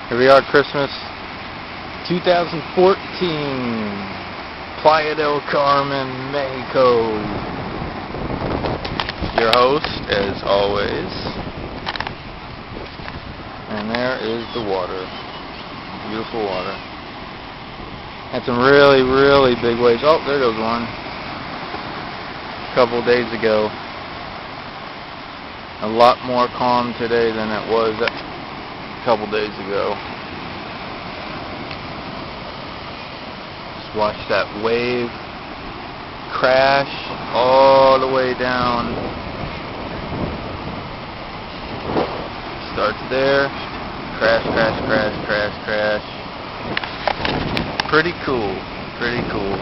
Here we are, Christmas 2014, Playa del Carmen, Mexico. Your host, as always. And there is the water. Beautiful water. Had some really, really big waves. Oh, there goes one. A couple days ago. A lot more calm today than it was a couple days ago. Just watch that wave crash all the way down. Starts there. Crash, crash, crash, crash, crash. Pretty cool. Pretty cool.